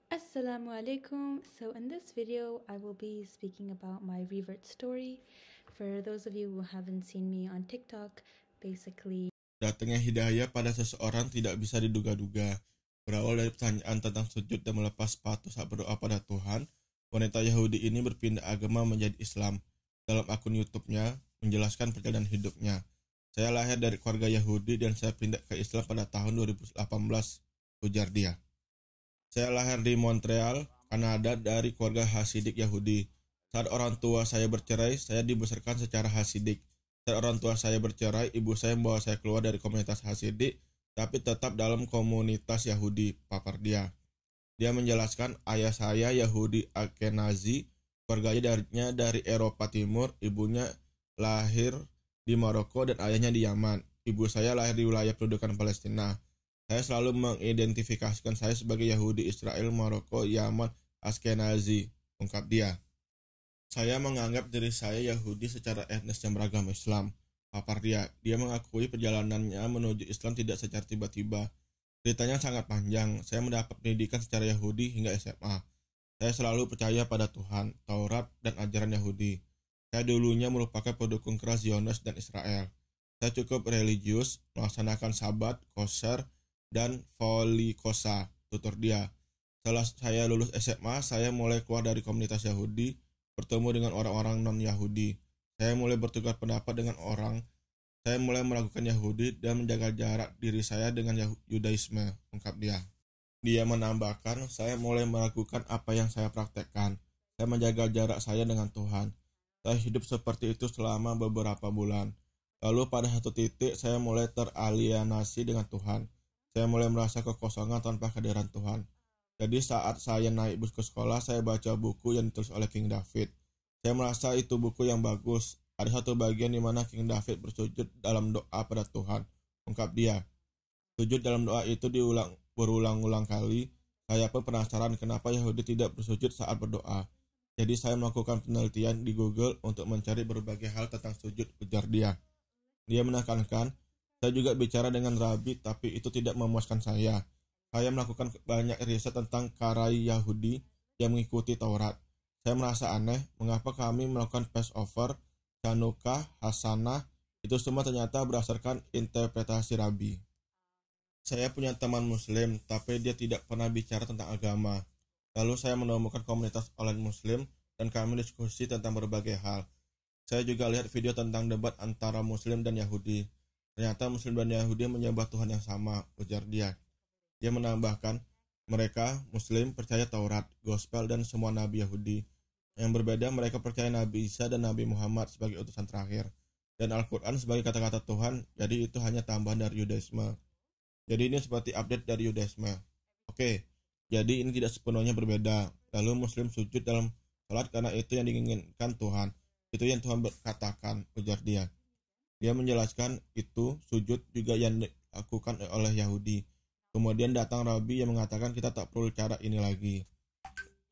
Assalamualaikum. So in this video, I will be speaking about my revert story. For those of you who haven't seen me on TikTok, basically Datangnya hidayah pada seseorang tidak bisa diduga-duga. Berawal dari pertanyaan tentang sujud dan melepas sepatu saat berdoa pada Tuhan, wanita Yahudi ini berpindah agama menjadi Islam. Dalam akun YouTube-nya, menjelaskan perjalanan hidupnya. Saya lahir dari keluarga Yahudi dan saya pindah ke Islam pada tahun 2018, ujar dia. Saya lahir di Montreal, Kanada dari keluarga Hasidik Yahudi. Saat orang tua saya bercerai, saya dibesarkan secara Hasidik. Saat orang tua saya bercerai, ibu saya membawa saya keluar dari komunitas Hasidik, tapi tetap dalam komunitas Yahudi, papar dia. Dia menjelaskan ayah saya Yahudi Ashkenazi, keluarganya dari Eropa Timur, ibunya lahir di Maroko dan ayahnya di Yaman. Ibu saya lahir di wilayah pendudukan Palestina. Saya selalu mengidentifikasikan saya sebagai Yahudi Israel, Maroko, Yaman, Ashkenazi, ungkap dia. Saya menganggap diri saya Yahudi secara etnis dan beragama Islam, papar dia. Dia mengakui perjalanannya menuju Islam tidak secara tiba-tiba. Ceritanya sangat panjang. Saya mendapat pendidikan secara Yahudi hingga SMA. Saya selalu percaya pada Tuhan, Taurat, dan ajaran Yahudi. Saya dulunya merupakan pendukung keras Zionis dan Israel. Saya cukup religius, melaksanakan sabat, kosher, dan volikosa, tutur dia. Setelah saya lulus SMA, saya mulai keluar dari komunitas Yahudi, bertemu dengan orang-orang non-Yahudi. Saya mulai bertukar pendapat dengan orang. Saya mulai melakukan Yahudi dan menjaga jarak diri saya dengan Yudaisme, ungkap dia. Dia menambahkan, saya mulai melakukan apa yang saya praktekkan. Saya menjaga jarak saya dengan Tuhan. Saya hidup seperti itu selama beberapa bulan. Lalu pada satu titik, saya mulai teralienasi dengan Tuhan. Saya mulai merasa kekosongan tanpa kehadiran Tuhan. Jadi saat saya naik bus ke sekolah, saya baca buku yang ditulis oleh King David. Saya merasa itu buku yang bagus. Ada satu bagian di mana King David bersujud dalam doa pada Tuhan, ungkap dia. Sujud dalam doa itu berulang-ulang kali. Saya pun penasaran kenapa Yahudi tidak bersujud saat berdoa. Jadi saya melakukan penelitian di Google untuk mencari berbagai hal tentang sujud, ujar dia. Dia menekankan, saya juga bicara dengan Rabi, tapi itu tidak memuaskan saya. Saya melakukan banyak riset tentang karai Yahudi yang mengikuti Taurat. Saya merasa aneh, mengapa kami melakukan Passover, Chanukah, Hasanah, itu semua ternyata berdasarkan interpretasi Rabi. Saya punya teman Muslim, tapi dia tidak pernah bicara tentang agama. Lalu saya menemukan komunitas online Muslim, dan kami diskusi tentang berbagai hal. Saya juga lihat video tentang debat antara Muslim dan Yahudi. Ternyata Muslim dan Yahudi menyembah Tuhan yang sama, ujar dia. Dia menambahkan, mereka, Muslim, percaya Taurat, Gospel, dan semua Nabi Yahudi. Yang berbeda, mereka percaya Nabi Isa dan Nabi Muhammad sebagai utusan terakhir, dan Al-Quran sebagai kata-kata Tuhan, jadi itu hanya tambahan dari Yudaisme. Jadi ini seperti update dari Yudaisme. Oke, jadi ini tidak sepenuhnya berbeda. Lalu Muslim sujud dalam salat karena itu yang diinginkan Tuhan. Itu yang Tuhan katakan, ujar dia. Dia menjelaskan itu sujud juga yang dilakukan oleh Yahudi. Kemudian datang Rabi yang mengatakan kita tak perlu cara ini lagi.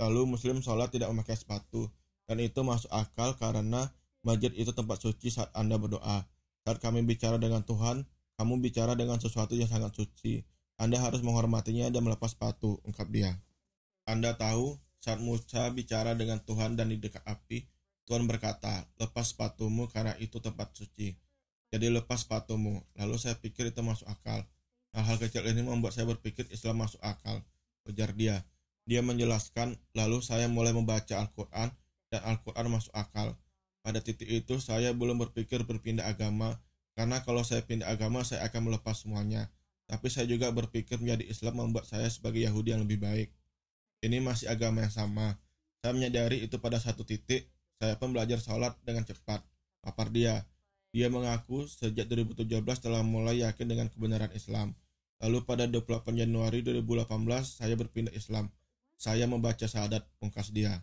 Lalu Muslim sholat tidak memakai sepatu. Dan itu masuk akal karena masjid itu tempat suci saat Anda berdoa. Saat kami bicara dengan Tuhan, kamu bicara dengan sesuatu yang sangat suci. Anda harus menghormatinya dan melepas sepatu, ungkap dia. Anda tahu, saat Musa bicara dengan Tuhan dan di dekat api, Tuhan berkata, lepas sepatumu karena itu tempat suci. Jadi lepas sepatumu. Lalu saya pikir itu masuk akal. Hal-hal kecil ini membuat saya berpikir Islam masuk akal, ujar dia. Dia menjelaskan, lalu saya mulai membaca Al-Quran, dan Al-Quran masuk akal. Pada titik itu, saya belum berpikir berpindah agama, karena kalau saya pindah agama, saya akan melepas semuanya. Tapi saya juga berpikir menjadi Islam membuat saya sebagai Yahudi yang lebih baik. Ini masih agama yang sama. Saya menyadari itu pada satu titik, saya pun belajar sholat dengan cepat, papar dia. Dia mengaku sejak 2017 telah mulai yakin dengan kebenaran Islam. Lalu pada 28 Januari 2018 saya berpindah Islam. Saya membaca syahadat, pungkas dia.